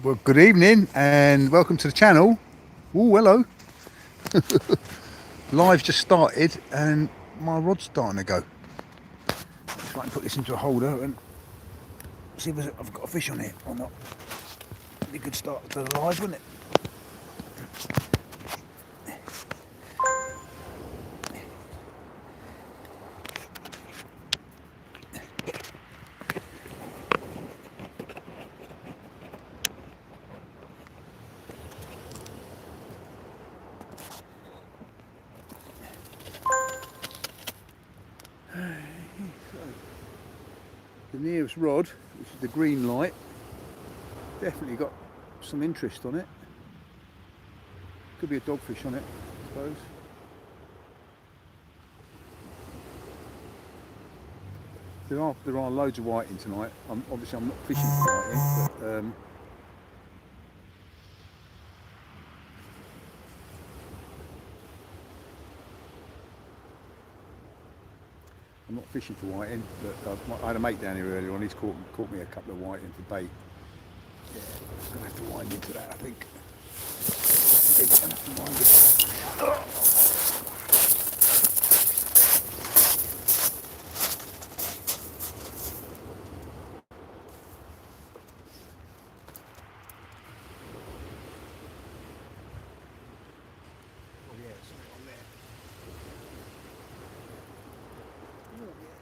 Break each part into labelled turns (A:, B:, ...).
A: Well, good evening and welcome to the channel. Oh, hello. Live just started and my rod's starting to go. If I can put this into a holder and see if I've got a fish on it or not. Be a good start to the live, wouldn't it? The nearest rod, which is the green light, definitely got some interest on it. Could be a dogfish on it, I suppose. There are loads of whiting tonight. Obviously I'm not fishing for whiting, but I'm not fishing for whiting, but I had a mate down here earlier on. He's caught me a couple of whiting for bait. Yeah, I'm gonna have to wind into that, I think. I'm gonna have to wind it. Oh yeah, something on there. Oh yeah.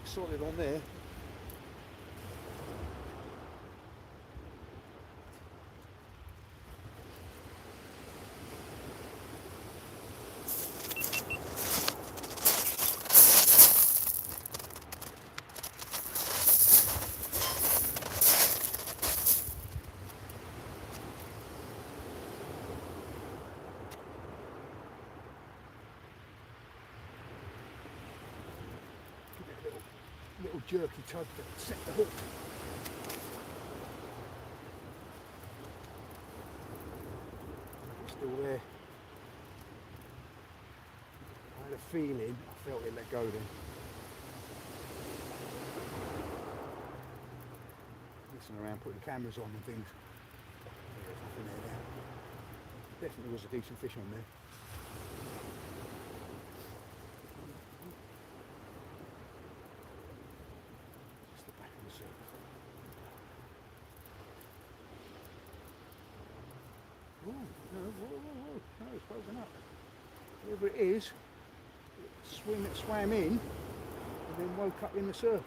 A: Something solid on there. Little jerky tug to set the hook. It's still there. I had a feeling, I felt it let go then. Messing around putting cameras on and things. There's nothing there now. Definitely was a decent fish on there. Oh, no, whoa. No, it's broken up. Whatever it is, it swam in and then woke up in the surf.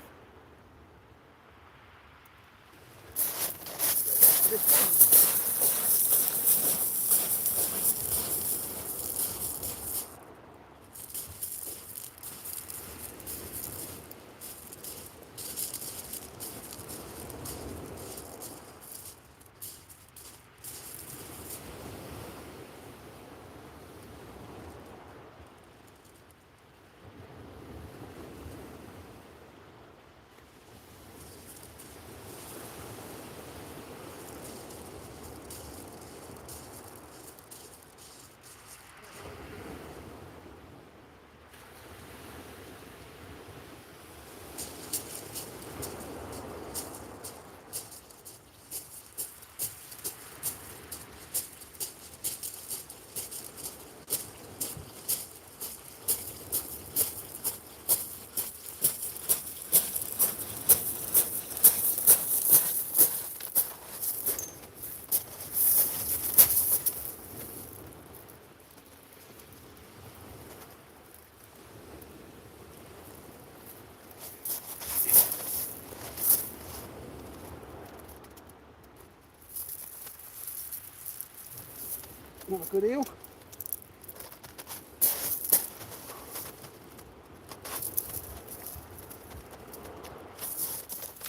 A: What a good eel.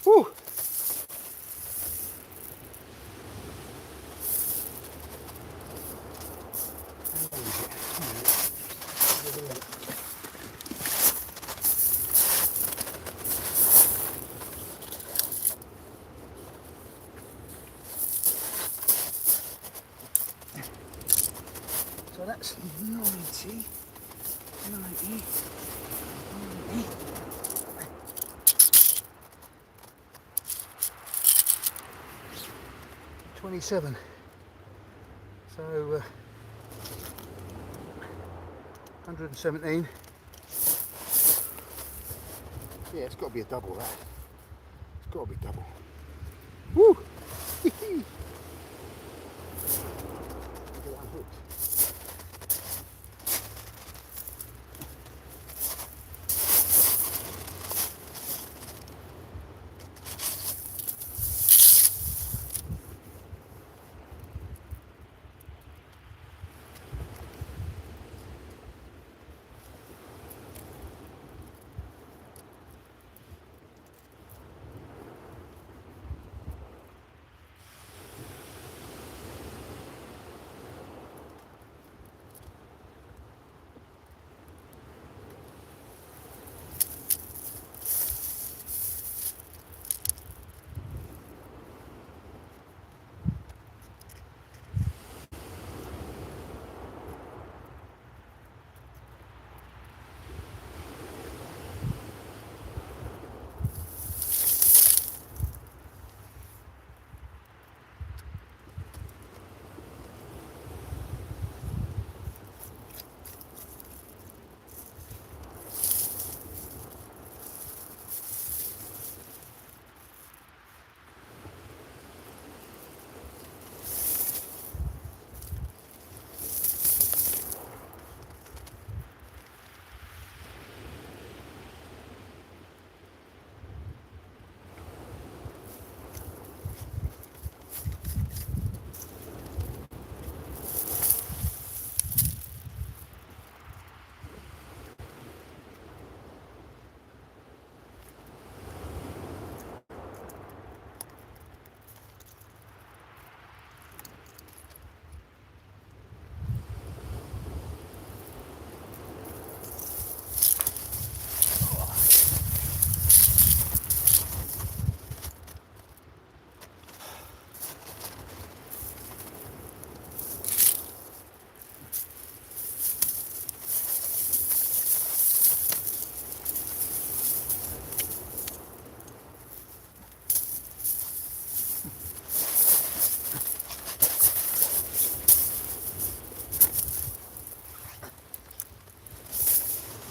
A: Woo! So that's 90, 90. 27. So 117. Yeah, it's got to be a double, that. It's got to be double. Woo! Get that unhooked.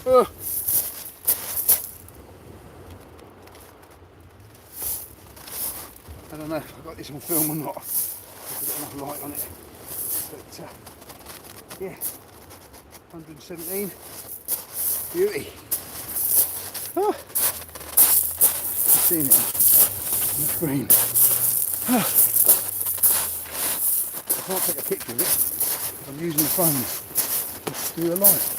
A: Oh. I don't know if I've got this on film or not, if I've got enough light on it, but yeah, 117, beauty. Oh. I've seen it on the screen. Oh. I can't take a picture of it, I'm using the phone to do a light.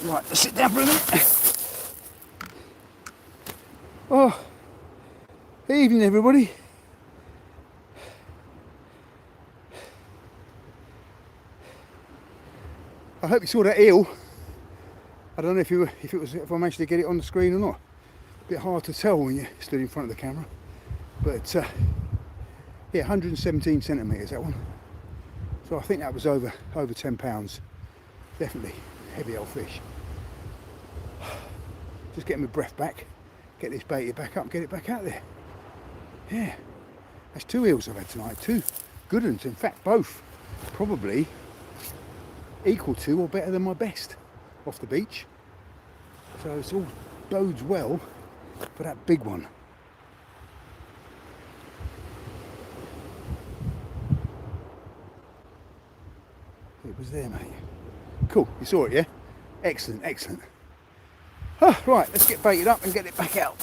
A: Right, let's sit down for a minute. Oh, evening everybody. I hope you saw that eel. I don't know if I managed to get it on the screen or not. A bit hard to tell when you stood in front of the camera. But yeah, 117 centimetres that one. So I think that was over 10 pounds. Definitely heavy old fish. Just getting my breath back. get this baited back up and get it back out there. Yeah, that's 2 eels I've had tonight, 2 good ones. In fact, both probably equal to or better than my best off the beach. So it's all bodes well for that big one. It was there, mate. Cool, you saw it, yeah? Excellent, excellent. Oh, right, let's get baited up and get it back out.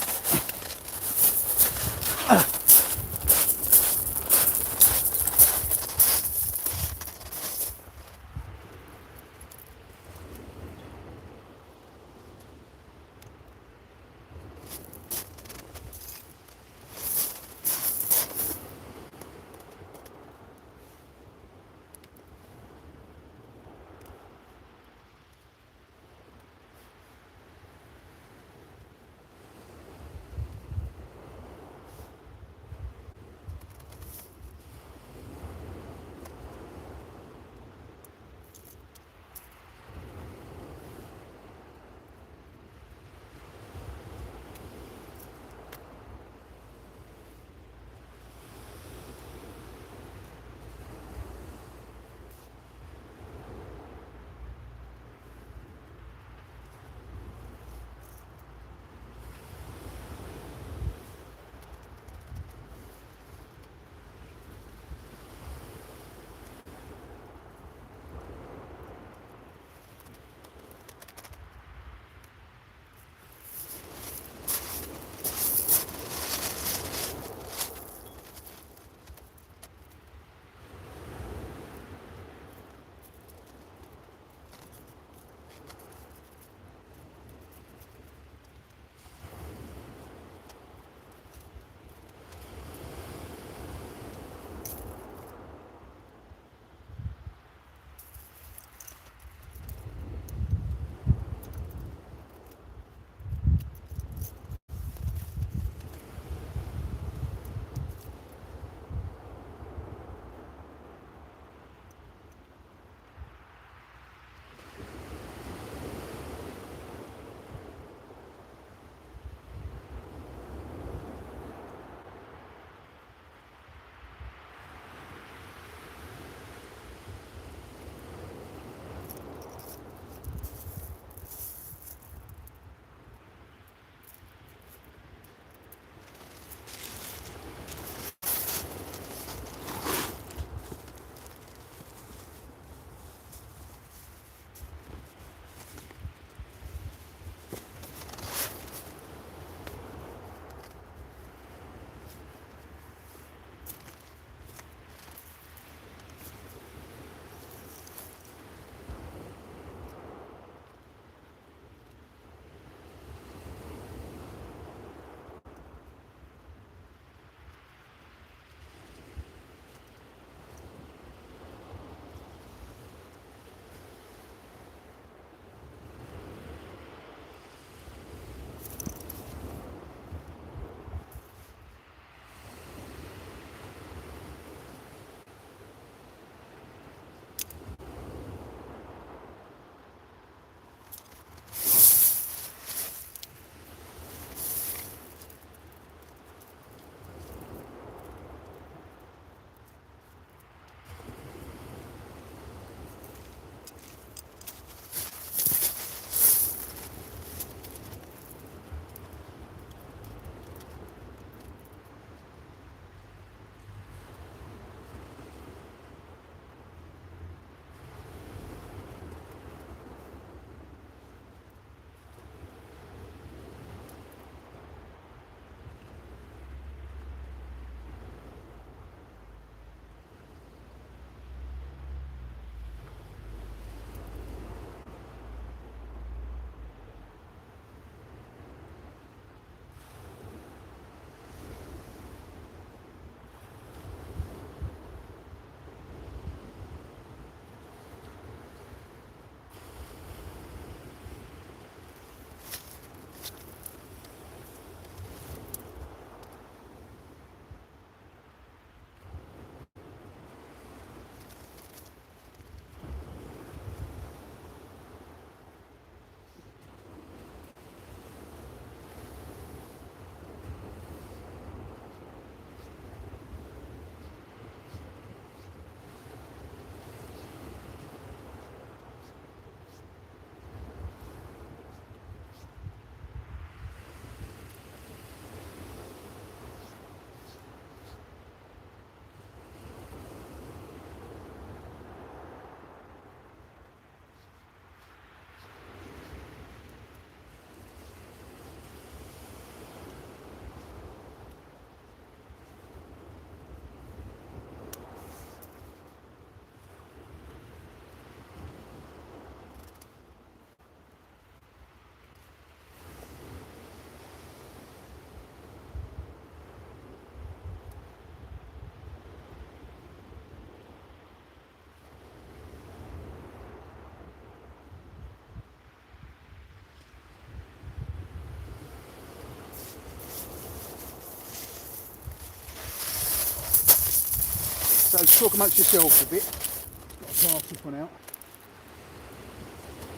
A: So talk amongst yourselves a bit. Got to pass this one out.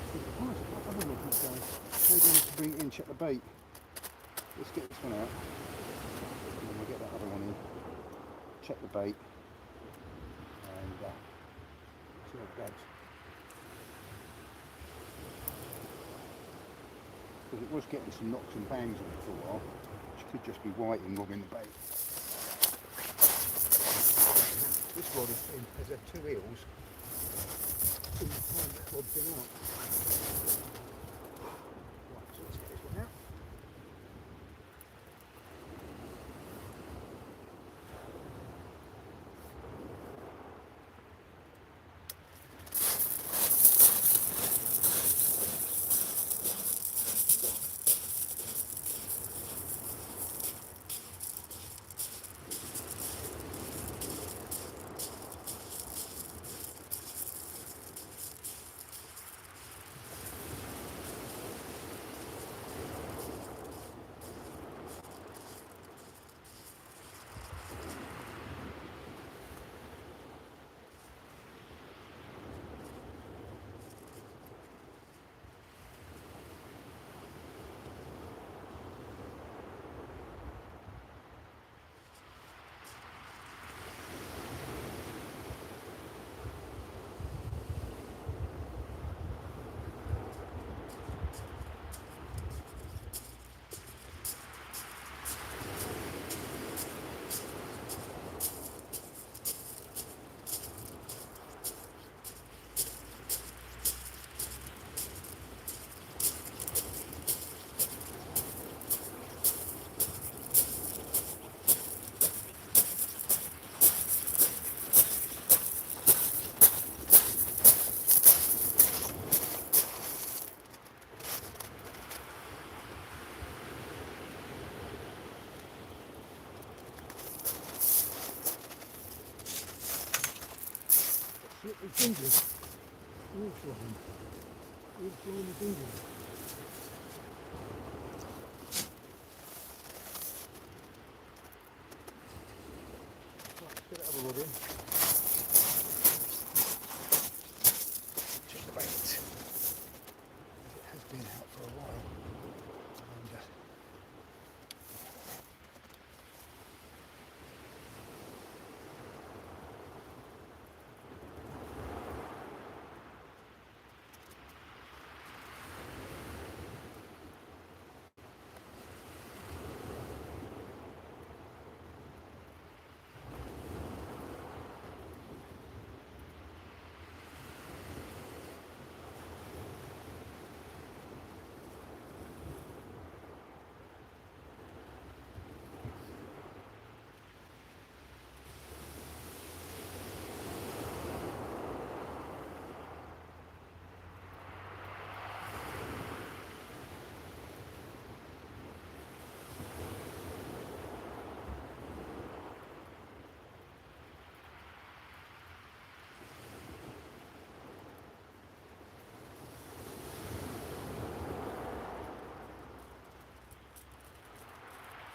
A: Maybe I need to bring it in, check the bait. Let's get this one out. And then we'll get that other one in. Check the bait. And see how it goes. Because it was getting some knocks and bangs on it for a while, which could just be whiting robbing the bait. This rod has had 2 eels. Rod's been out. Right, so let's get this one out. Slippery fingers. All flying. All flying fingers. Right, let's get that other rod in. Check the bait. It has been out for a while. And,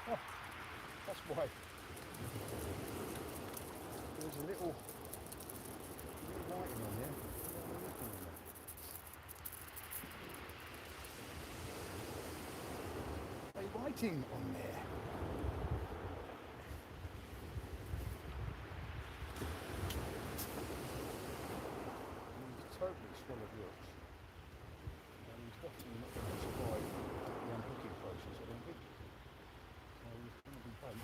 A: oh, that's why. There's a little whiting on there. A whiting on there. He's totally swallowed roots. And he's definitely not going to survive the unhooking process, I don't think. So he's going to be bait.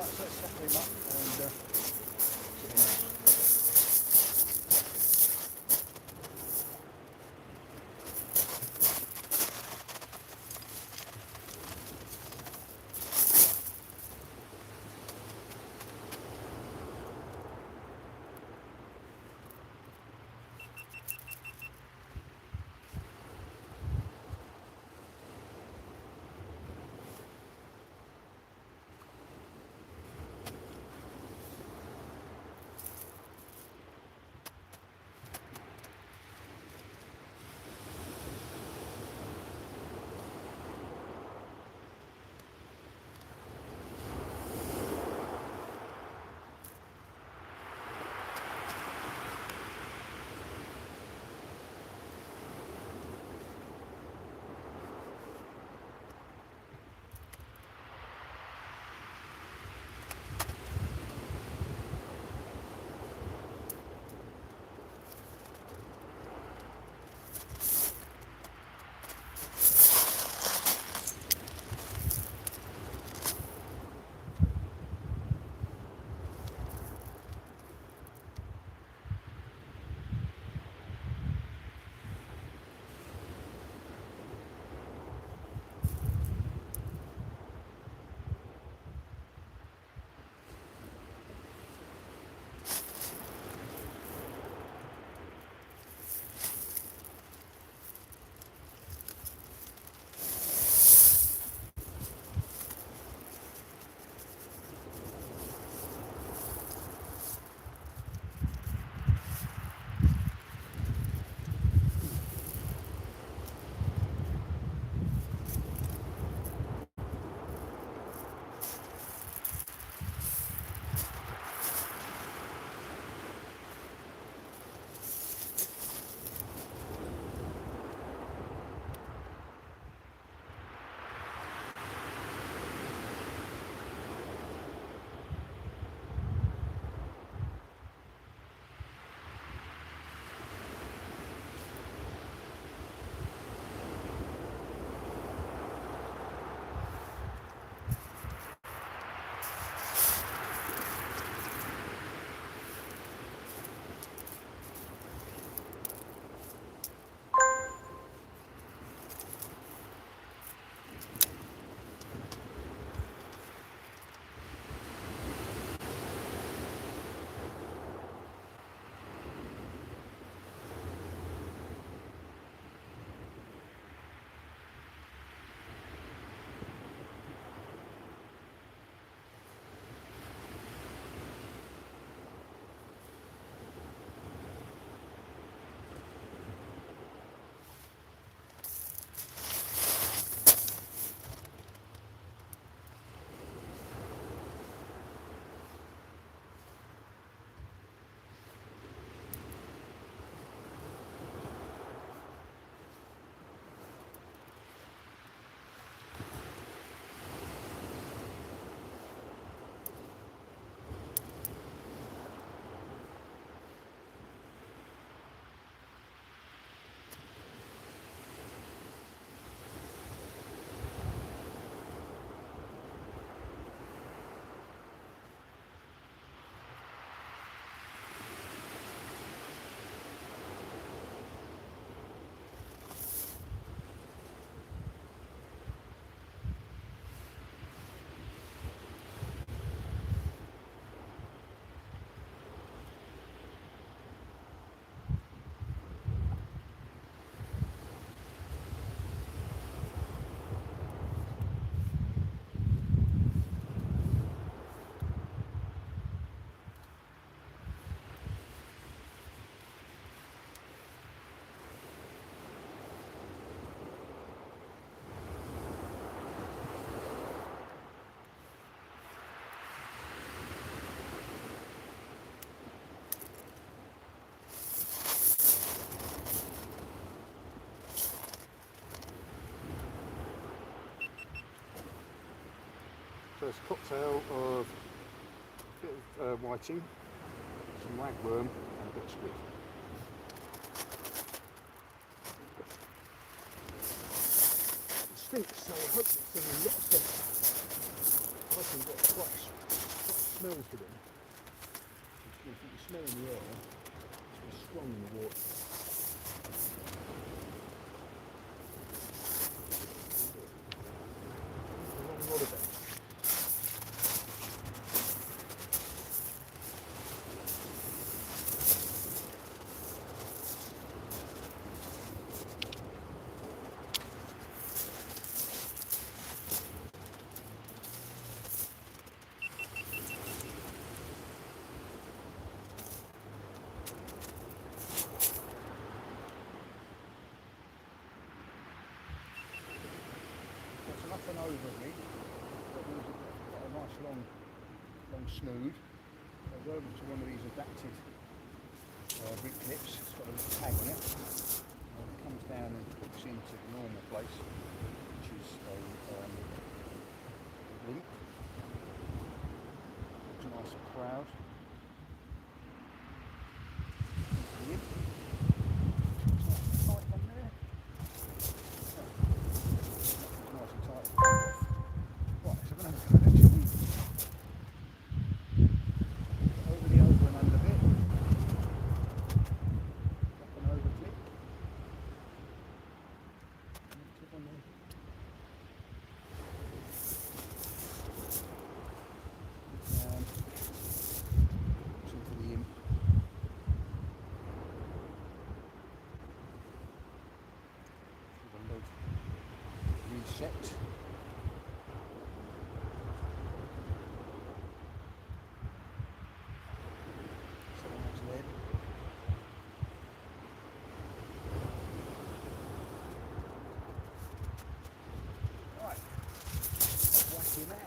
A: Right, so let's stack him up and get him out. So it's a cocktail of a bit of whiting, some ragworm and a bit of squid. It stinks, so I hope it's a lot of stench. I reckon we've got twice. smells to them. You can smell in the air. It's strong in the water. There's a long rod of them. Nothing over me, but there's a nice long snood. I'll go over to one of these adapted brick clips. It's got a little tag on it. It comes down and hooks into the normal place, which is a link. It's nice and proud. Reset. Someone's led. Right. Whack him out.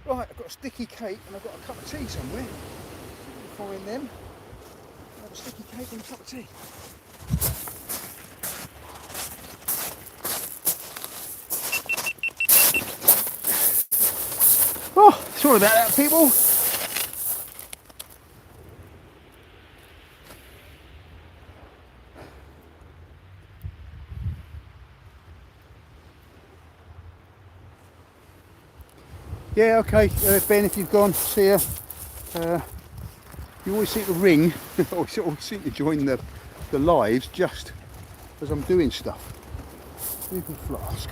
A: Right, I've got a sticky cake and I've got a cup of tea somewhere. Find them. Have a sticky cake and a cup of tea. Oh, sorry about that, people. Yeah, okay, Ben, if you've gone, see ya. You always seem to ring, or always seem to join the lives just as I'm doing stuff. Little flask.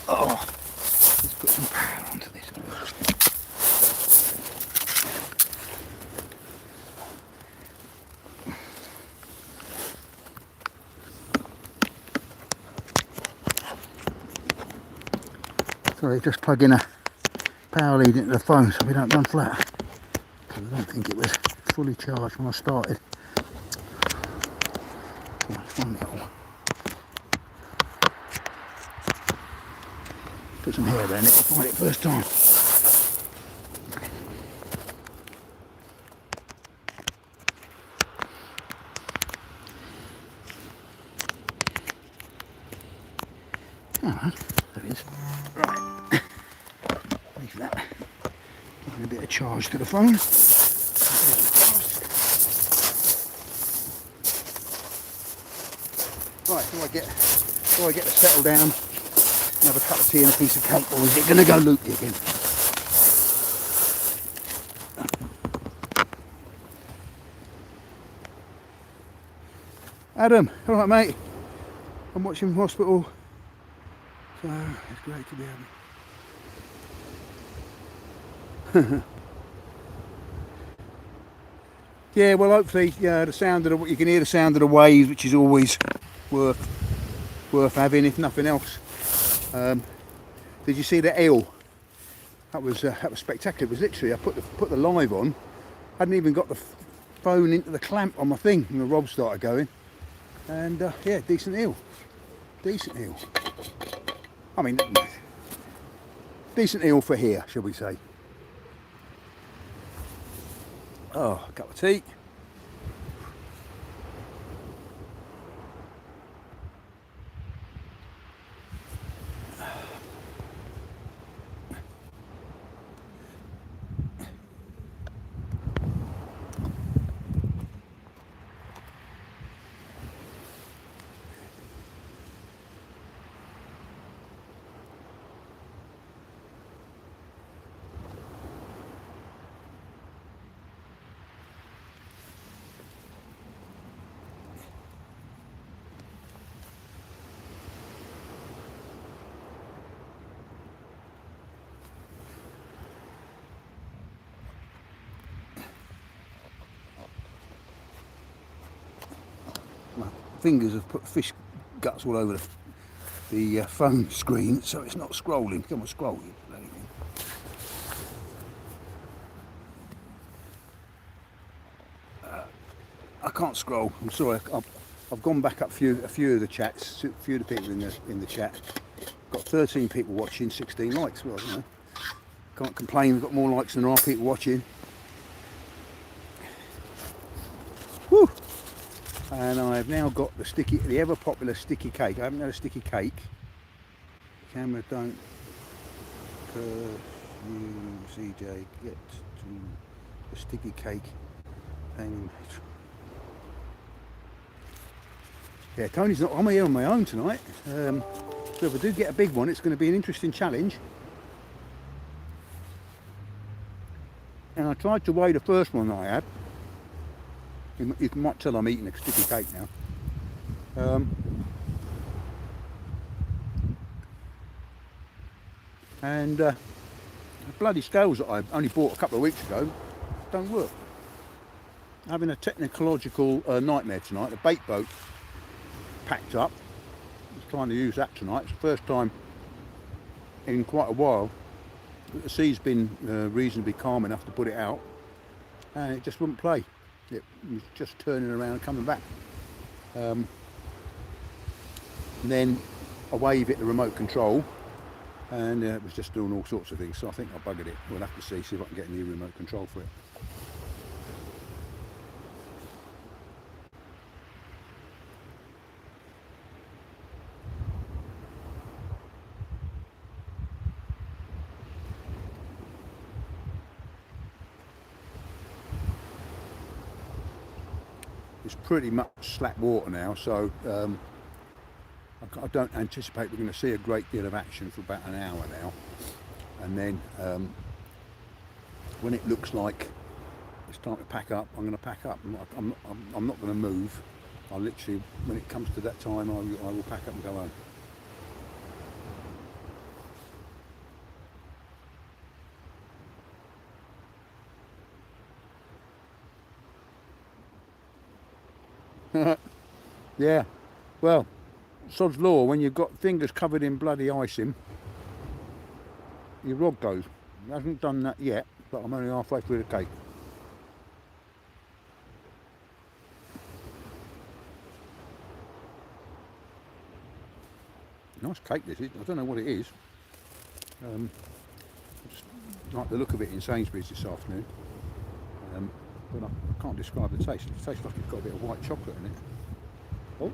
A: Oh, let's put some power onto this. Sorry, just plugging a power lead into the phone so we don't run flat. Because I don't think it was fully charged when I started. Put some hair around it to find it first time. Alright, there it is. Right. Leave that. Giving a bit of charge to the phone. Right, do I get to settle down and have a cup of tea and a piece of cake, or is it going to go loopy again? Adam, alright mate, I'm watching Hospital, so it's great to be having. Yeah, well hopefully the sound of you can hear the sound of the waves, which is always worth having, if nothing else. Did you see the eel? That was spectacular. It was literally, I put the live on, hadn't even got the phone into the clamp on my thing, and the rob started going. And yeah, decent eel. I mean, decent eel for here, shall we say. Oh, a cup of tea. My fingers have put fish guts all over the phone screen, so it's not scrolling. Come on, scroll. I can't scroll. I'm sorry. I've gone back up a few of the chats, a few of the people in the chat. Got 13 people watching, 16 likes. Well, you know, can't complain. We've got more likes than there are people watching. Woo! And I've now got the ever popular sticky cake. I haven't had a sticky cake. Camera don't you CJ get to the sticky cake hanging. Yeah, Tony's not. I'm here on my own tonight. So if I do get a big one, it's going to be an interesting challenge. And I tried to weigh the first one that I had. You might tell I'm eating a sticky cake now. And the bloody scales that I only bought a couple of weeks ago don't work. Having a technological nightmare tonight. The bait boat packed up. I was trying to use that tonight. It's the first time in quite a while that the sea's been reasonably calm enough to put it out, and it just wouldn't play. It was just turning around and coming back. And then I wave it the remote control, and it was just doing all sorts of things. So I think I buggered it. We'll have to see if I can get a new remote control for it. It's pretty much slack water now, so I don't anticipate we're going to see a great deal of action for about an hour now. And then when it looks like it's time to pack up, I'm going to pack up. I'm not going to move. I'll literally, when it comes to that time, I will pack up and go home. Yeah, well, sod's law, when you've got fingers covered in bloody icing, your rod goes. It hasn't done that yet, but I'm only halfway through the cake. Nice cake this is. I don't know what it is. I just like the look of it in Sainsbury's this afternoon. But I can't describe the taste. It tastes like it's got a bit of white chocolate in it. Oh.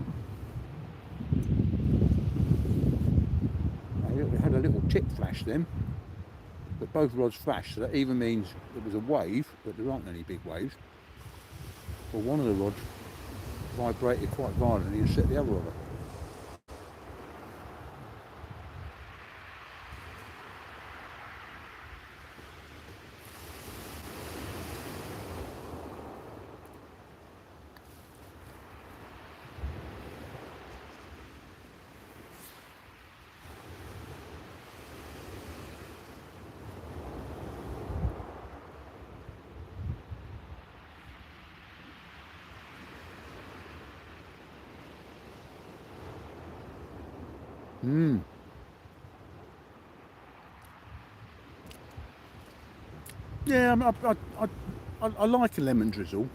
A: It had a little tip flash then, but both rods flashed, so that either means there was a wave, but there aren't any big waves, or one of the rods vibrated quite violently and set the other rod up. Yeah, I like a lemon drizzle,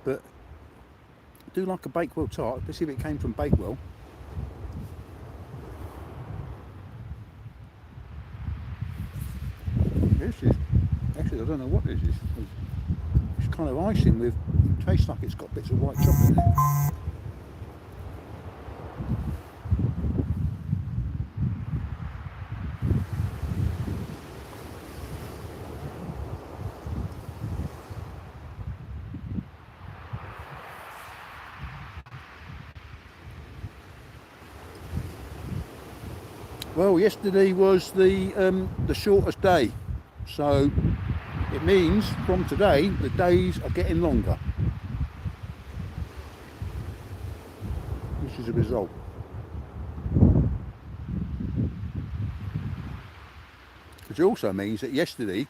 A: but I do like a Bakewell tart. Let's see if it came from Bakewell. This is, actually I don't know what this is. It's kind of icing with, it tastes like it's got bits of white chocolate in it. Well, yesterday was the shortest day, so it means from today the days are getting longer. This is a result. Which also means that yesterday,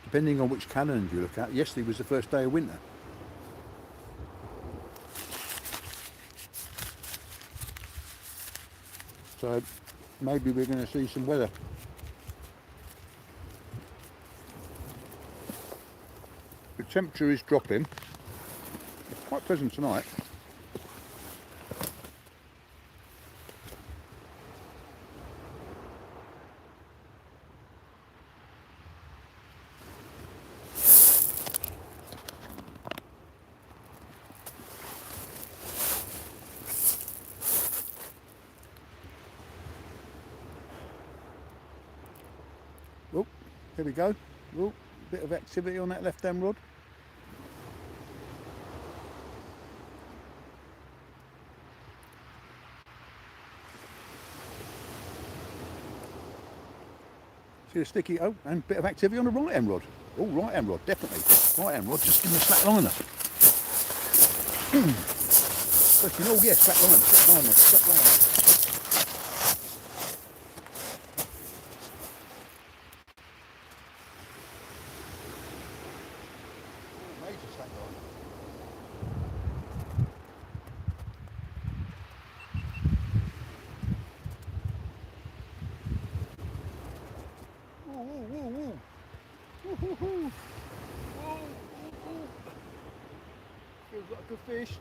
A: depending on which calendar you look at, yesterday was the first day of winter. So maybe we're going to see some weather. The temperature is dropping. It's quite pleasant tonight. Oh, here we go. Oh, bit of activity on that left-hand rod. See the sticky, oh, and a bit of activity on the right-hand rod. Oh, right-hand rod, definitely. Right-hand rod, just give me a slack liner. Question, oh yes, slack liner. Major slack liner. Feels like a good fish.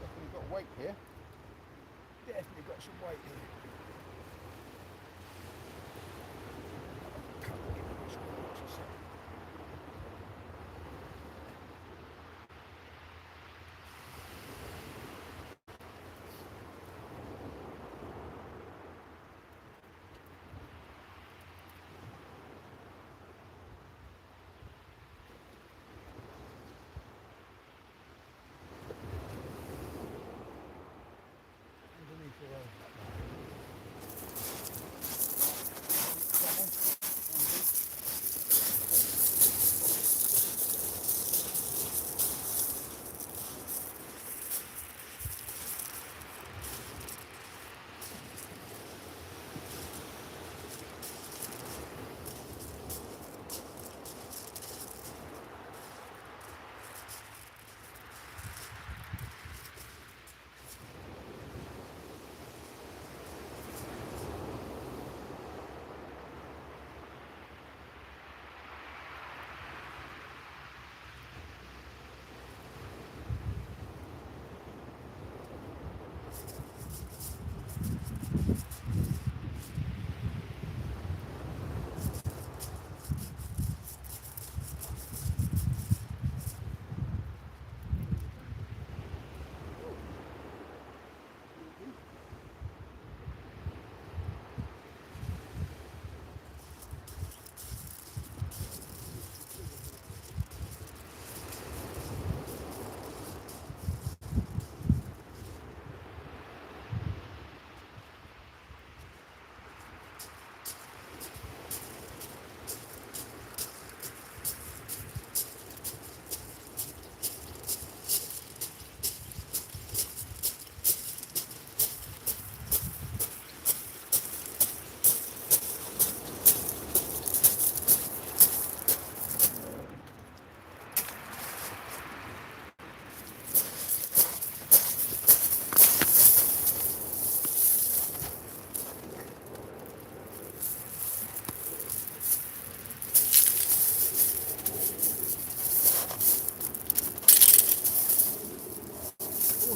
A: Definitely got weight here. Definitely got some weight here.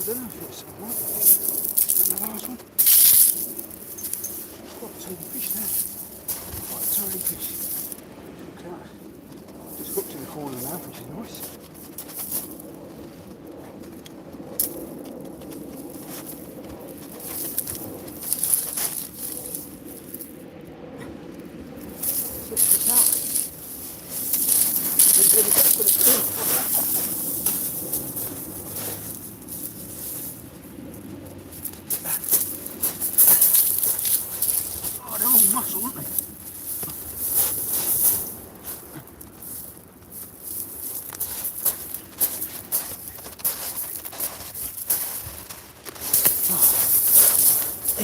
A: I don't know if it's something and the last one. Quite a tiny fish there. Quite a tiny fish. Just hooked in the corner now, which is nice. Oh, they're all muscle, aren't they?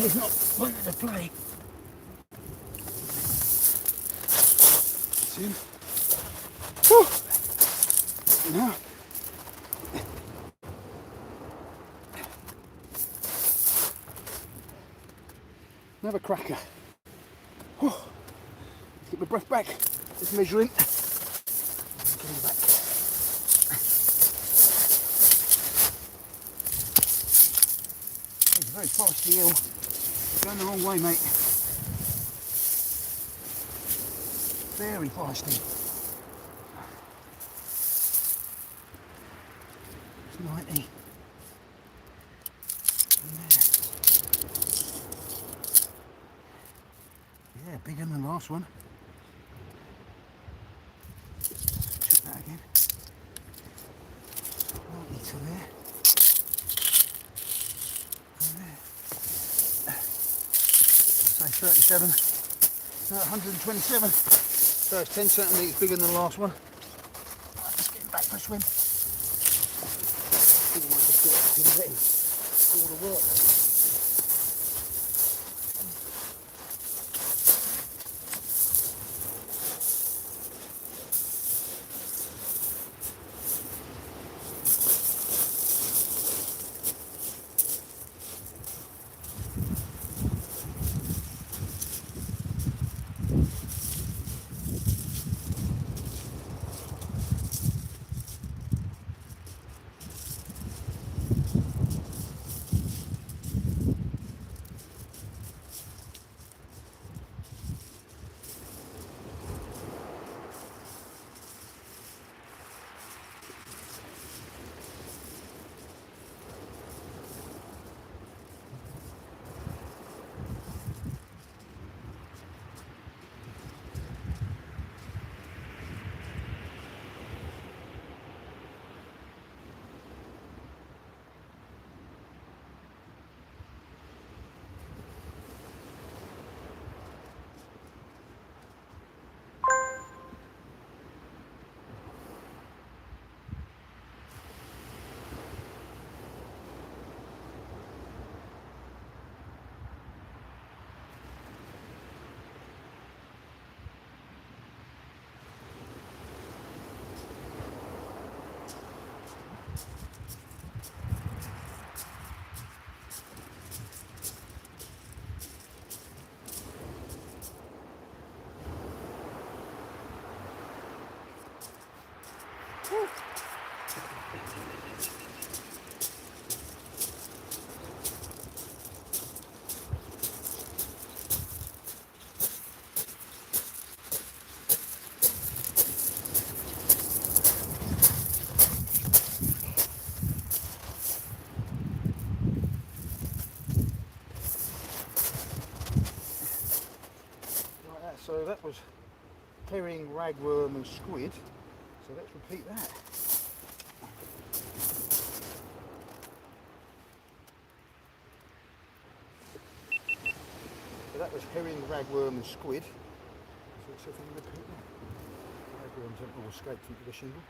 A: He's not wanting to play. See him? Woo! Now. Another cracker. Whew. Let's get my breath back. Just measuring. Getting back. It's a very feisty eel. Going the wrong way, mate. Very feisty. It's 90. Yeah, bigger than the last one. Check that again. 90 to there. And there. Say 37. No, 127. So it's 10 centimetres bigger than the last one. Right, just getting back for a swim. I think I might just do it up in there. Do all the work. So that was herring, ragworm and squid. So let's repeat that. So that was herring, ragworm and squid. So let's see if we can repeat that. Ragworms haven't all escaped into the shingle.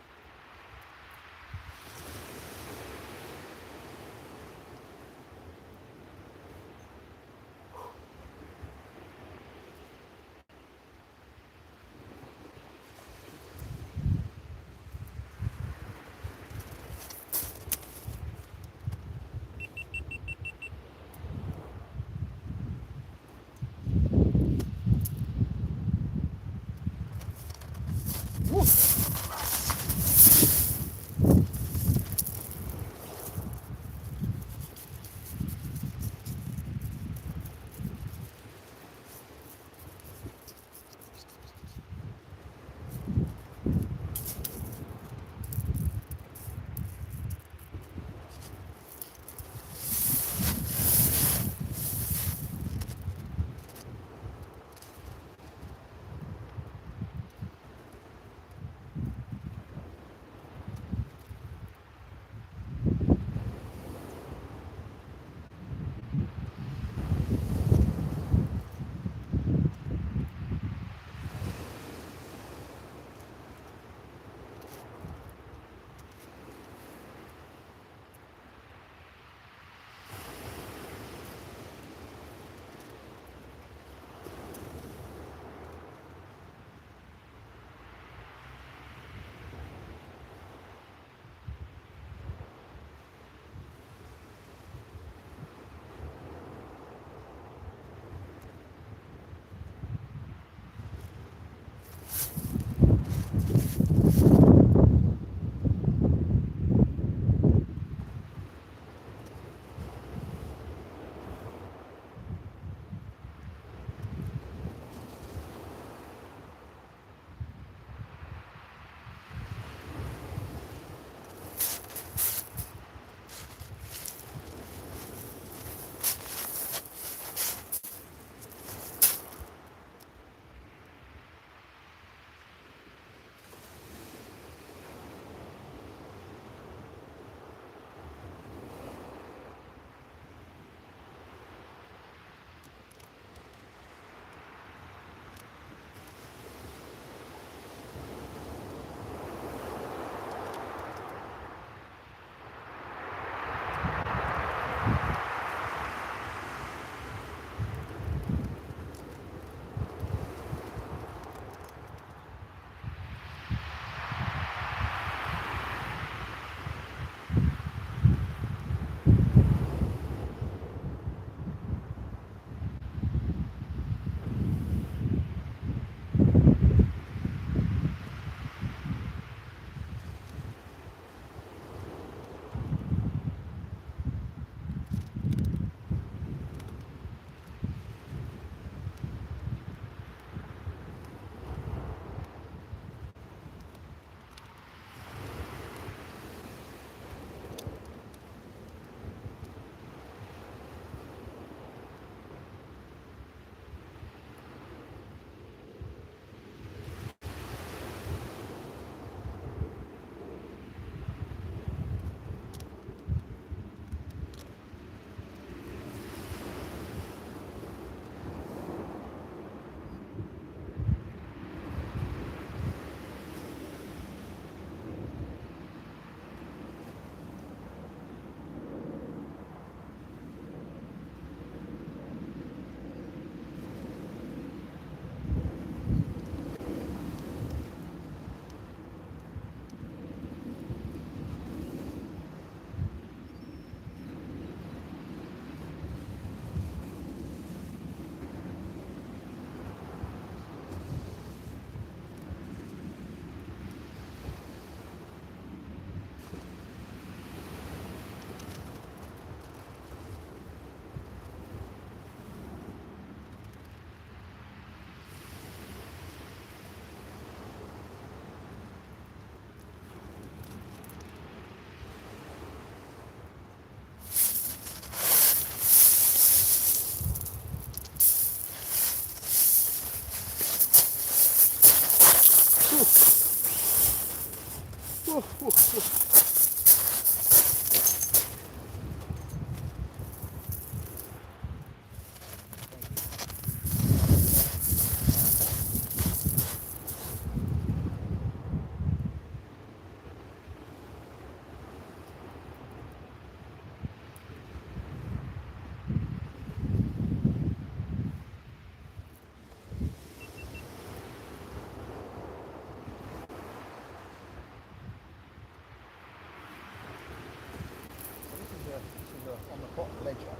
A: On the bottom ledger,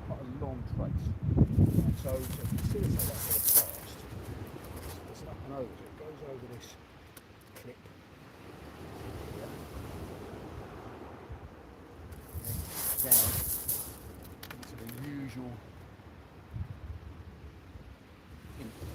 A: quite a long trace. And so to facilitate that sort of fast, it's up and over. So it goes over this clip here, and then down into the usual input.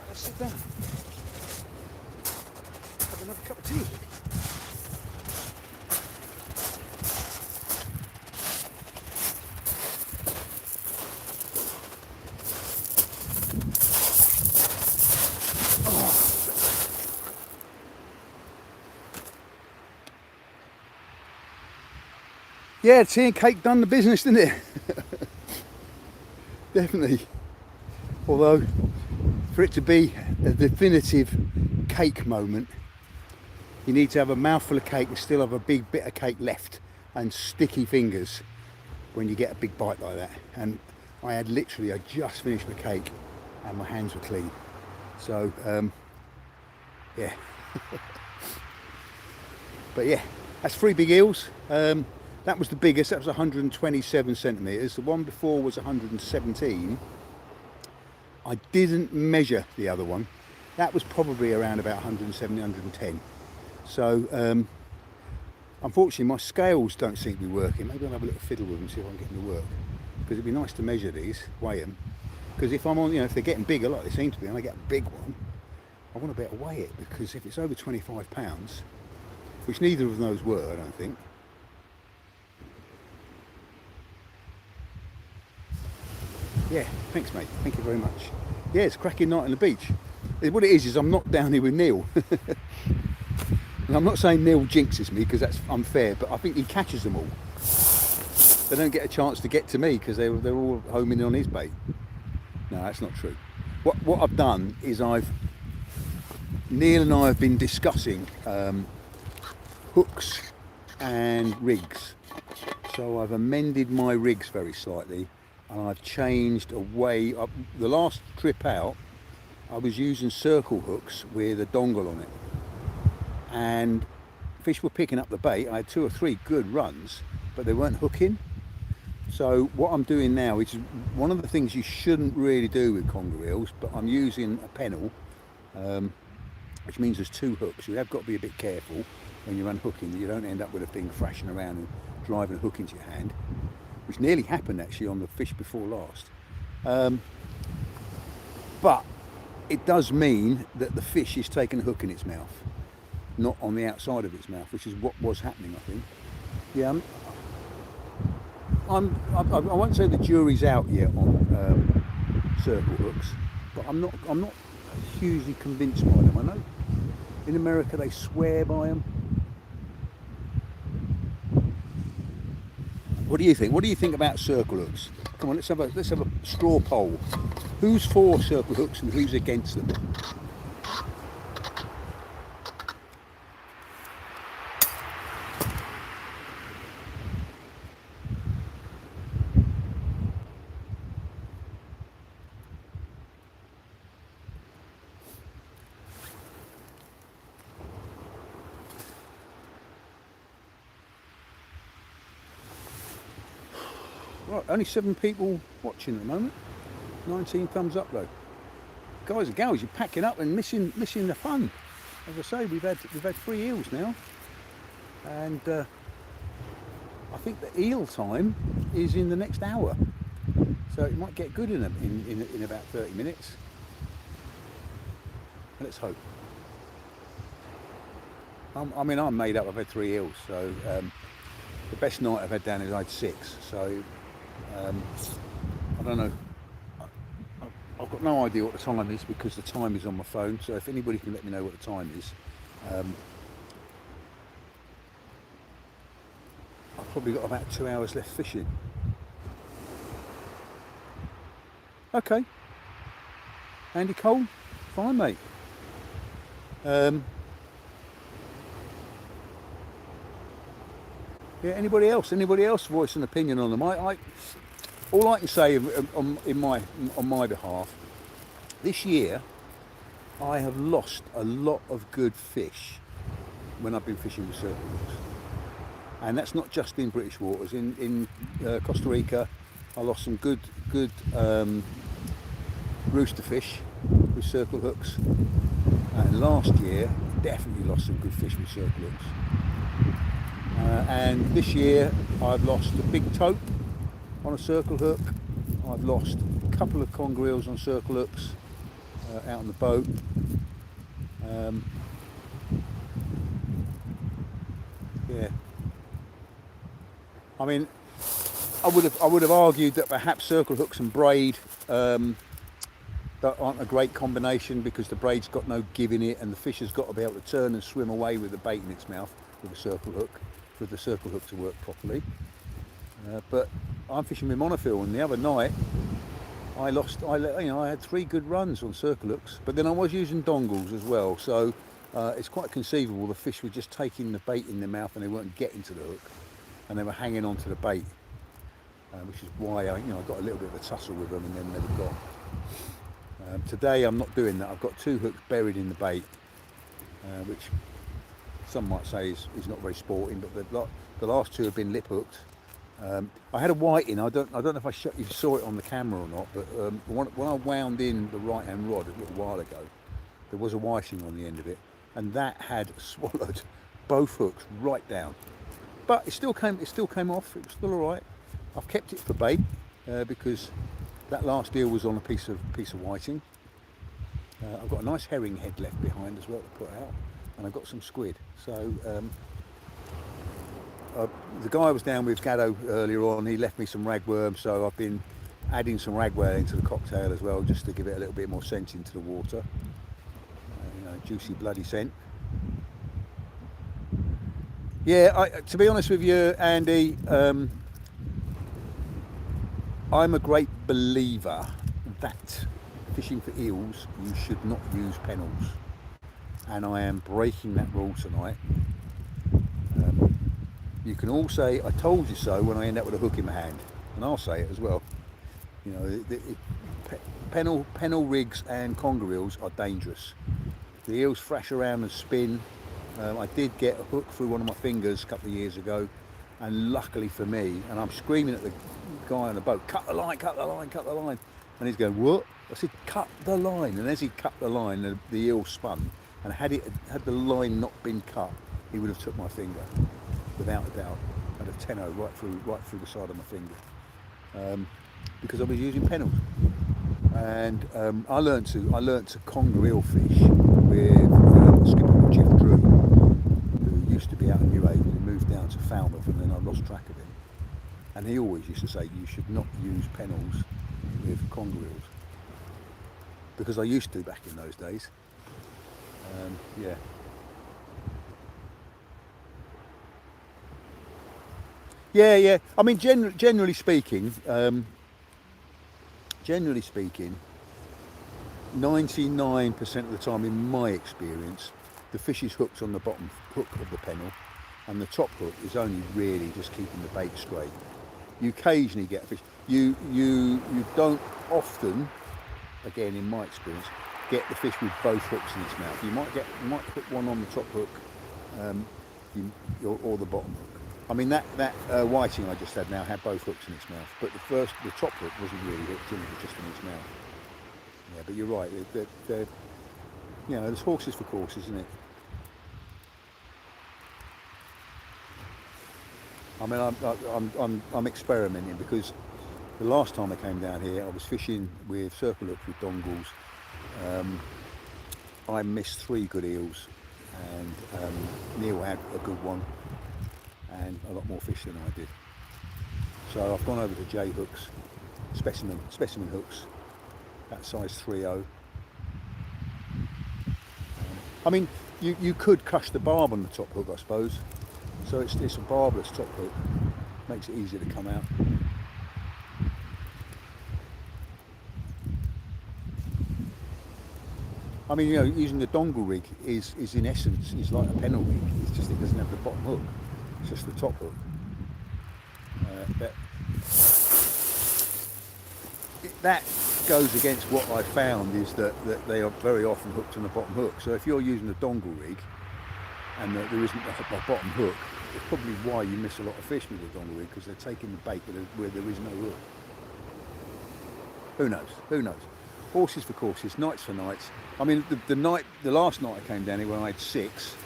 A: Let's sit down. Have another cup of tea. Yeah, tea and cake done the business, didn't it? Definitely. Although, for it to be a definitive cake moment, you need to have a mouthful of cake and still have a big bit of cake left and sticky fingers when you get a big bite like that. And I just finished the cake and my hands were clean. So, yeah. But yeah, that's 3 big eels. That was the biggest, that was 127 centimetres. The one before was 117. I didn't measure the other one. That was probably around about 170, 110. So, unfortunately, my scales don't seem to be working. Maybe I'll have a little fiddle with them, see if I can get them to work. Because it'd be nice to measure these, weigh them. Because if I'm on, if they're getting bigger, like they seem to be, and I get a big one, I want to be able to weigh it. Because if it's over 25 pounds, which neither of those were, I don't think, Yeah, thanks mate, thank you very much. Yeah, it's a cracking night on the beach. What it is I'm not down here with Neil. And I'm not saying Neil jinxes me because that's unfair, but I think he catches them all. They don't get a chance to get to me because they're all homing in on his bait. No, that's not true. What I've done is Neil and I have been discussing hooks and rigs. So I've amended my rigs very slightly, and I've changed away. The last trip out, I was using circle hooks with a dongle on it, and fish were picking up the bait. I had 2 or 3 good runs, but they weren't hooking. So what I'm doing now, which is one of the things you shouldn't really do with conger eels, but I'm using a pennel, which means there's 2 hooks. You have got to be a bit careful when you're unhooking, that you don't end up with a thing thrashing around and driving a hook into your hand, which nearly happened actually on the fish before last. But it does mean that the fish is taking a hook in its mouth, not on the outside of its mouth, which is what was happening, I think. Yeah, I won't say the jury's out yet on circle hooks, but I'm not hugely convinced by them. I know in America they swear by them. What do you think? What do you think about circle hooks? Come on, let's have a straw poll. Who's for circle hooks and who's against them? Right, only 7 people watching at the moment. 19 thumbs up though. Guys and gals, you're packing up and missing the fun. As I say, we've had 3 eels now, and I think the eel time is in the next hour, so it might get good in about 30 minutes. Let's hope. I mean, I'm made up. I've had 3 eels, so the best night I've had down is I had 6. So I don't know. I've got no idea what the time is because the time is on my phone. So if anybody can let me know what the time is, I've probably got about 2 hours left fishing. Okay, Andy Cole, fine mate. Yeah, anybody else voice an opinion on them? All I can say on my behalf, this year I have lost a lot of good fish when I've been fishing with circle hooks, and that's not just in British waters. In Costa Rica, I lost some good rooster fish with circle hooks, and last year definitely lost some good fish with circle hooks. And this year I've lost a big tope on a circle hook. I've lost a couple of conger eels on circle hooks out on the boat. Yeah, I mean, I would have argued that perhaps circle hooks and braid that aren't a great combination because the braid's got no give in it, and the fish has got to be able to turn and swim away with the bait in its mouth with a circle hook, for the circle hook to work properly. But I'm fishing with monofil, and the other night I had 3 good runs on circle hooks, but then I was using dongles as well, so it's quite conceivable the fish were just taking the bait in their mouth and they weren't getting to the hook, and they were hanging on to the bait, which is why I got a little bit of a tussle with them and then they were gone. Today I'm not doing that. I've got 2 hooks buried in the bait, which some might say is not very sporting, but the last 2 have been lip hooked. I had a whiting. I don't know if you saw it on the camera or not, but when I wound in the right hand rod a little while ago, there was a whiting on the end of it, and that had swallowed both hooks right down. But it still came off. It was still all right. I've kept it for bait because that last eel was on a piece of whiting. I've got a nice herring head left behind as well to put out, and I've got some squid. So the guy I was down with, Gaddo, earlier on, he left me some ragworm, so I've been adding some ragwell into the cocktail as well, just to give it a little bit more scent into the water. Juicy bloody scent. Yeah, to be honest with you, Andy, I'm a great believer that fishing for eels, you should not use pennels. And I am breaking that rule tonight. You can all say, I told you so, when I end up with a hook in my hand. And I'll say it as well. Pennel rigs and conger reels are dangerous. The eels thrash around and spin. I did get a hook through one of my fingers a couple of years ago, and luckily for me, and I'm screaming at the guy on the boat, cut the line, cut the line, cut the line. And he's going, what? I said, cut the line. And as he cut the line, the eel spun. And had the line not been cut, he would have took my finger, without a doubt. I'd have tenno right through the side of my finger, because I was using pennels. And I learnt to conger eel fish with a skipper called Jeff Drew, who used to be out in Newhaven. He moved down to Falmouth, and then I lost track of him. And he always used to say, you should not use pennels with conger eels, because I used to back in those days. Yeah. Yeah. I mean, generally speaking, 99% of the time, in my experience, the fish is hooked on the bottom hook of the pennel, and the top hook is only really just keeping the bait straight. You occasionally get a fish. You don't often, again in my experience, get the fish with both hooks in its mouth. You might hook one on the top hook, or the bottom hook. I mean that whiting I just had now had both hooks in its mouth, but the top hook wasn't really hooked in; it was just in its mouth. Yeah, but you're right. There's horses for courses, isn't it? I mean, I'm experimenting, because the last time I came down here, I was fishing with circle hooks with dongles. I missed 3 good eels, and Neil had a good one, and a lot more fish than I did. So I've gone over to J hooks, specimen hooks, that size 3/0. I mean, you could crush the barb on the top hook, I suppose. So it's a barbless top hook, makes it easier to come out. I mean, using the dongle rig is in essence is like a pennel rig. It's just it doesn't have the bottom hook. It's just the top hook. That goes against what I found is that they are very often hooked on the bottom hook. So if you're using a dongle rig and there isn't a bottom hook, it's probably why you miss a lot of fish with the dongle rig, because they're taking the bait where there is no hook. Who knows? Horses for courses, nights for nights. I mean, the last night I came down here when I had 6,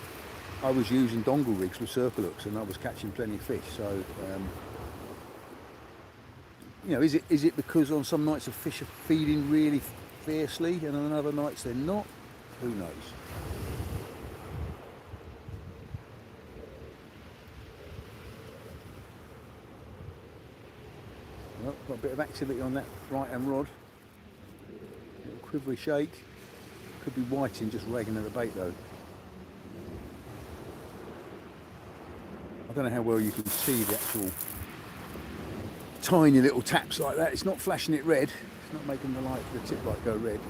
A: I was using dongle rigs with circle hooks, and I was catching plenty of fish. So, is it because on some nights the fish are feeding really fiercely, and on other nights they're not? Who knows? Well, got a bit of activity on that right hand rod. Little quivery shake. Could be whiting just ragging at the bait though. I don't know how well you can see the actual tiny little taps like that. It's not flashing it red. It's not making the tip light go red.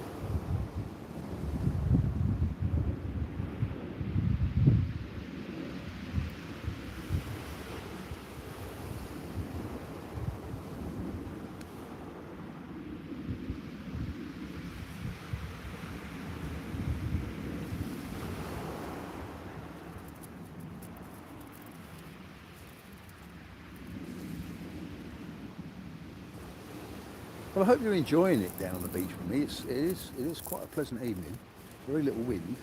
A: Well, I hope you're enjoying it down on the beach with me. It is quite a pleasant evening. Very little wind.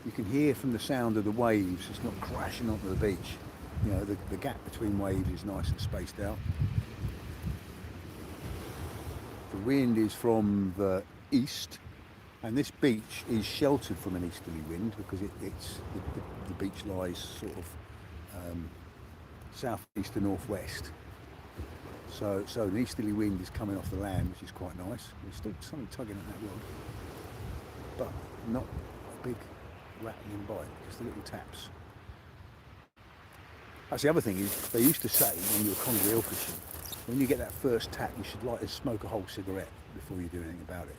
A: You can hear from the sound of the waves. It's not crashing onto the beach. The gap between waves is nice and spaced out. The wind is from the east, and this beach is sheltered from an easterly wind because the beach lies sort of southeast to northwest. So an easterly wind is coming off the land, which is quite nice. There's still something tugging at that rod, but not a big rattling bite, just the little taps. That's the other thing is they used to say when you were conger eel fishing, when you get that first tap, you should light and smoke a whole cigarette before you do anything about it,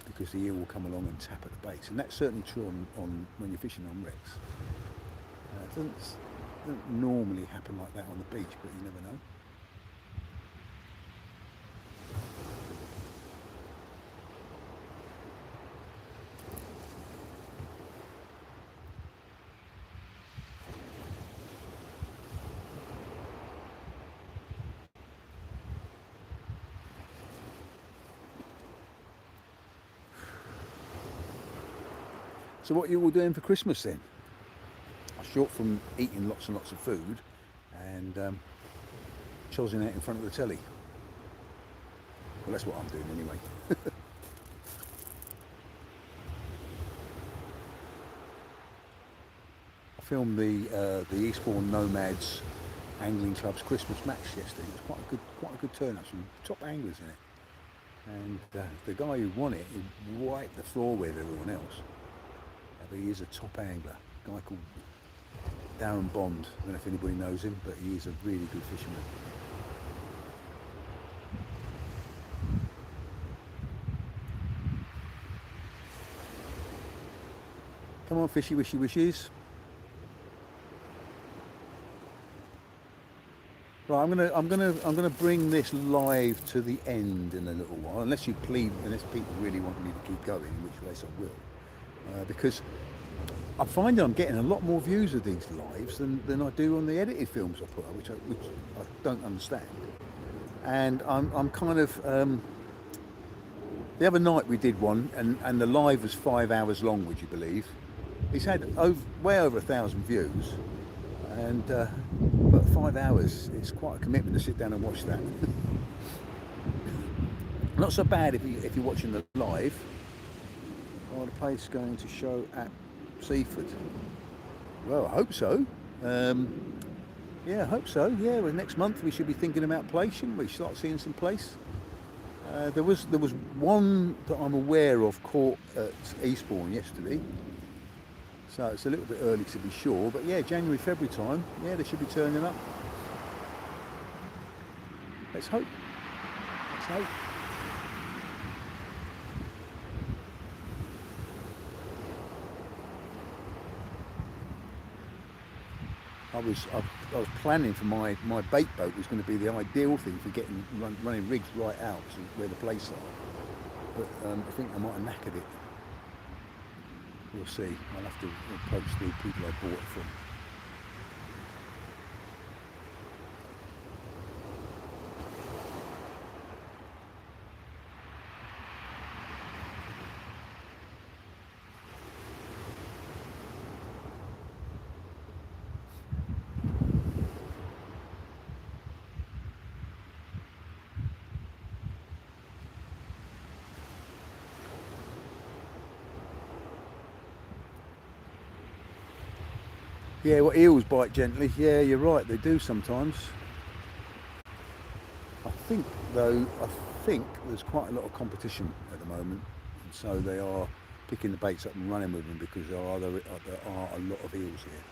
A: because the eel will come along and tap at the baits, and that's certainly true on when you're fishing on wrecks. It doesn't normally happen like that on the beach, but you never know. So what are you all doing for Christmas then? Short from eating lots and lots of food and chozzing out in front of the telly. Well, that's what I'm doing anyway. I filmed the Eastbourne Nomads Angling Club's Christmas match yesterday. It was quite a good turnout, some top anglers in it. And the guy who won it, he wiped the floor with everyone else. But he is a top angler, a guy called Darren Bond. I don't know if anybody knows him, but he is a really good fisherman. Come on, fishy wishy wishes. Right, I'm gonna bring this live to the end in a little while, unless people really want me to keep going, in which case I will. Because I find I'm getting a lot more views of these lives than I do on the edited films I put up, which I don't understand. And I'm kind of the other night we did one, and the live was 5 hours long. Would you believe? He's had way over 1,000 views, and but 5 hours, it's quite a commitment to sit down and watch that. Not so bad if you're watching the live. The place going to show at Seaford. Well, I hope so. Yeah, I hope so. Yeah, well, next month we should be thinking about place, shouldn't we? Start seeing some place. There was one that I'm aware of caught at Eastbourne yesterday. So it's a little bit early to be sure, but yeah, January, February time, yeah, they should be turning up. Let's hope. Let's hope. I was planning for my bait boat was going to be the ideal thing for running rigs right out to where the place are. But I think I might have knackered it. We'll see. I'll have to approach the people I bought it from. Yeah, well, eels bite gently. Yeah, you're right, they do sometimes. I think there's quite a lot of competition at the moment, and so they are picking the baits up and running with them because there are a lot of eels here.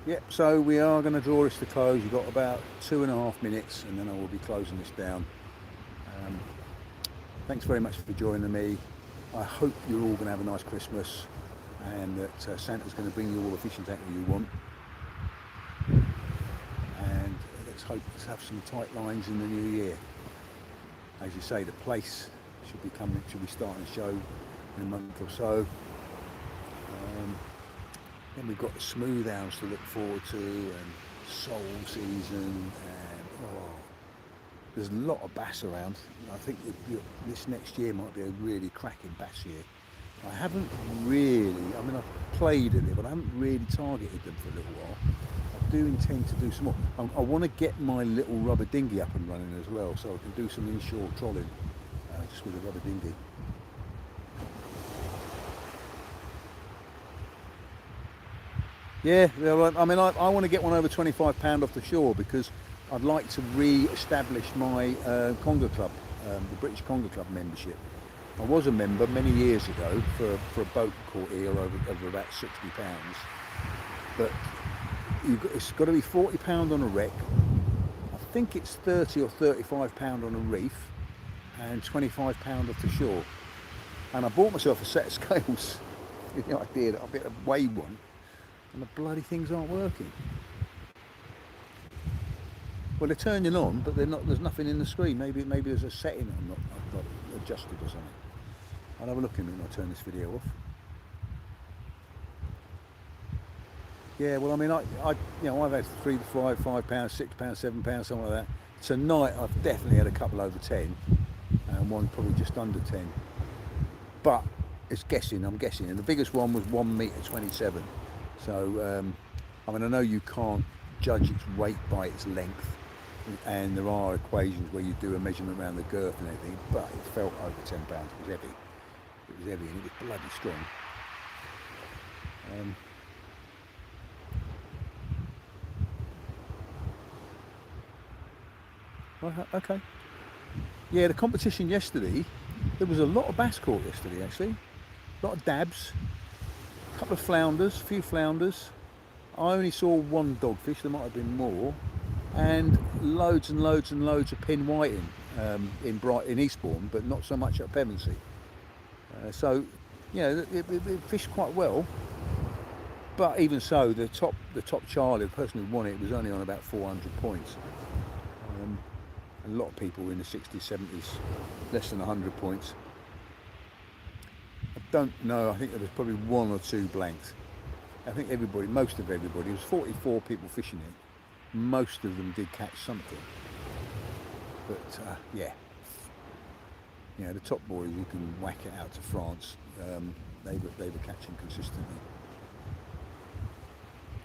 A: Yep, so we are going to draw this to close. You've got about 2.5 minutes and then I will be closing this down. Thanks very much for joining me. I hope you're all going to have a nice Christmas and that Santa's going to bring you all the fishing tackle you want. And let's hope to have some tight lines in the new year. As you say, the place should be starting to show in a month or so. Then we've got the smooth hours to look forward to, and soul season, and there's a lot of bass around. I think this next year might be a really cracking bass year. I haven't really, I mean, I've played at it, but I haven't really targeted them for a little while. I do intend to do some more. I want to get my little rubber dinghy up and running as well, so I can do some inshore trolling just with a rubber dinghy. Yeah, I mean, I want to get one over £25 off the shore, because I'd like to re-establish my Conger Club, the British Conger Club membership. I was a member many years ago for a boat caught eel over about £60, but it's got to be £40 on a wreck. I think it's £30 or £35 on a reef, and £25 off the shore. And I bought myself a set of scales with the idea that I'll be able to weigh one, and the bloody things aren't working. Well, they're turning on, but they're not. There's nothing in the screen. Maybe there's a setting I've got adjusted or something. I'll have a look in a minute when I turn this video off. Yeah, well, I mean, I've had £3 to £5, £5, £6, £7, something like that. Tonight, I've definitely had a couple over 10, and one probably just under 10. But it's guessing. I'm guessing, and the biggest one was 1.27 meters. So, I mean, I know you can't judge its weight by its length, and there are equations where you do a measurement around the girth and everything, but it felt over £10. It was heavy. It was heavy, and it was bloody strong. Okay. Yeah, the competition yesterday, there was a lot of bass caught yesterday, actually. A lot of dabs, a couple of flounders, a few flounders. I only saw one dogfish, there might have been more, and loads and loads and loads of pin whiting in Eastbourne, but not so much at Pevensey. So, you know, it fished quite well. But even so, the top Charlie, the person who won it, was only on about 400 points. A lot of people in the 60s, 70s, less than 100 points. I don't know, I think there was probably one or two blanks. I think most of everybody, there was 44 people fishing it. Most of them did catch something. But yeah, you know, the top boys who can whack it out to France, they were catching consistently.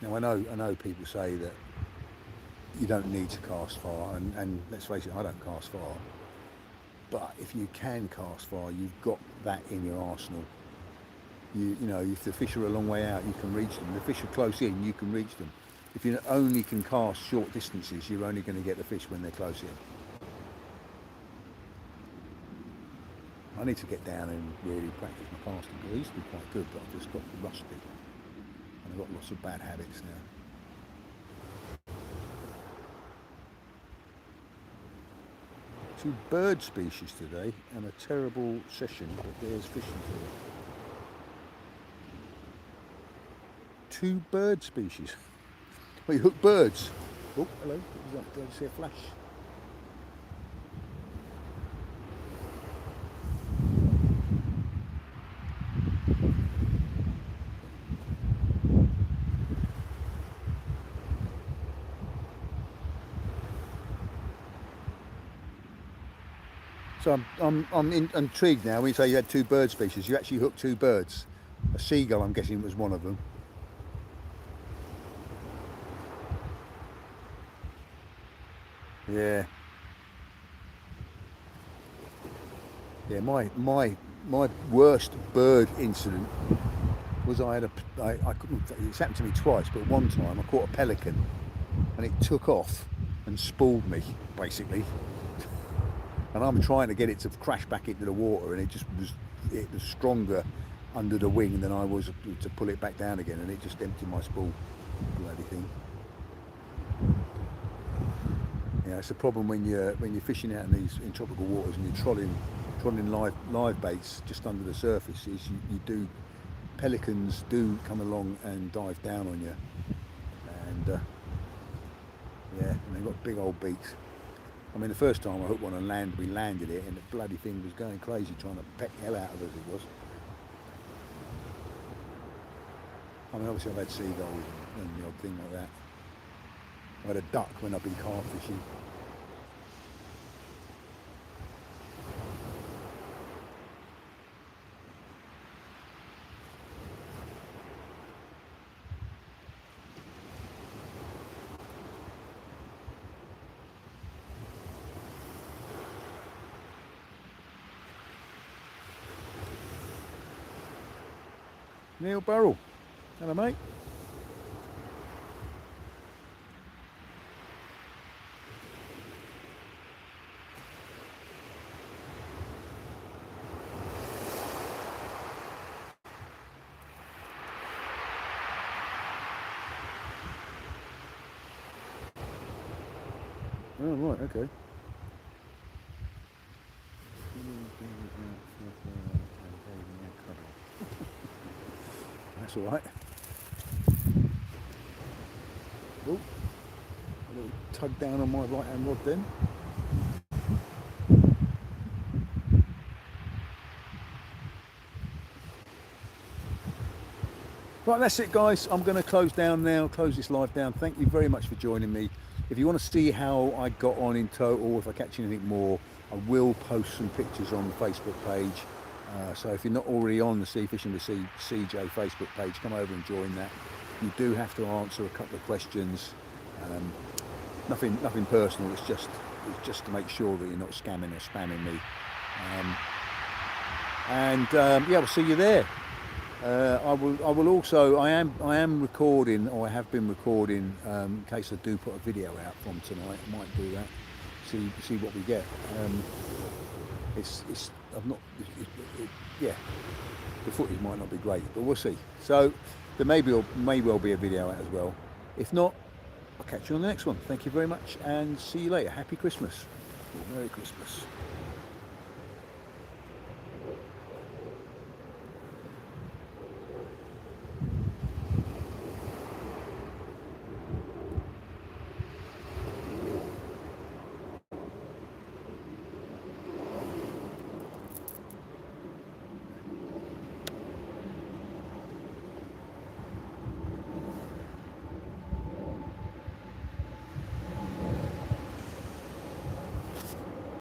A: Now I know people say that you don't need to cast far, and let's face it, I don't cast far. But if you can cast far, you've got that in your arsenal. You know, if the fish are a long way out, you can reach them. If the fish are close in, you can reach them. If you only can cast short distances, you're only going to get the fish when they're close in. I need to get down and really practice my casting. I used to be quite good, but I've just got rusty. And I've got lots of bad habits now. Two bird species today, and a terrible session, but there's fishing for it. Two bird species. Well, you hook birds. Oh, hello. What was that? Did I see a flash? So I'm intrigued now. When you say you had two bird species, you actually hooked two birds. A seagull, I'm guessing, was one of them. Yeah. Yeah. My worst bird incident was I couldn't. It's happened to me twice, but one time I caught a pelican, and it took off and spooled me basically. And I'm trying to get it to crash back into the water, and it was stronger under the wing than I was to pull it back down again, and it just emptied my spool. Bloody thing. Yeah, it's a problem when you're fishing out in tropical waters and you're trolling live baits just under the surface. Is pelicans do come along and dive down on you, and yeah, and they've got big old beaks. I mean, the first time I hooked one and we landed it, and the bloody thing was going crazy trying to peck the hell out of us. It was. I mean, obviously I've had seagulls and the odd thing like that. I had a duck when I've been carp fishing. Neil Burrell. Hello, mate. Oh, right, okay. That's all right. Oh, a little tug down on my right-hand rod then. Right, that's it, guys. I'm going to close down now, close this live down. Thank you very much for joining me. If you want to see how I got on in total, if I catch anything more, I will post some pictures on the Facebook page. So if you're not already on the Sea Fishing with CJ Facebook page, come over and join that. You do have to answer a couple of questions. Nothing personal. It's just to make sure that you're not scamming or spamming me. Yeah, we'll see you there. I will also. I am recording, or I have been recording, in case I do put a video out from tonight. I might do that. See what we get. I've not. Yeah, the footage might not be great, but we'll see. So there may well be a video out as well. If not, I'll catch you on the next one. Thank you very much, and see you later. Happy Christmas. Merry Christmas.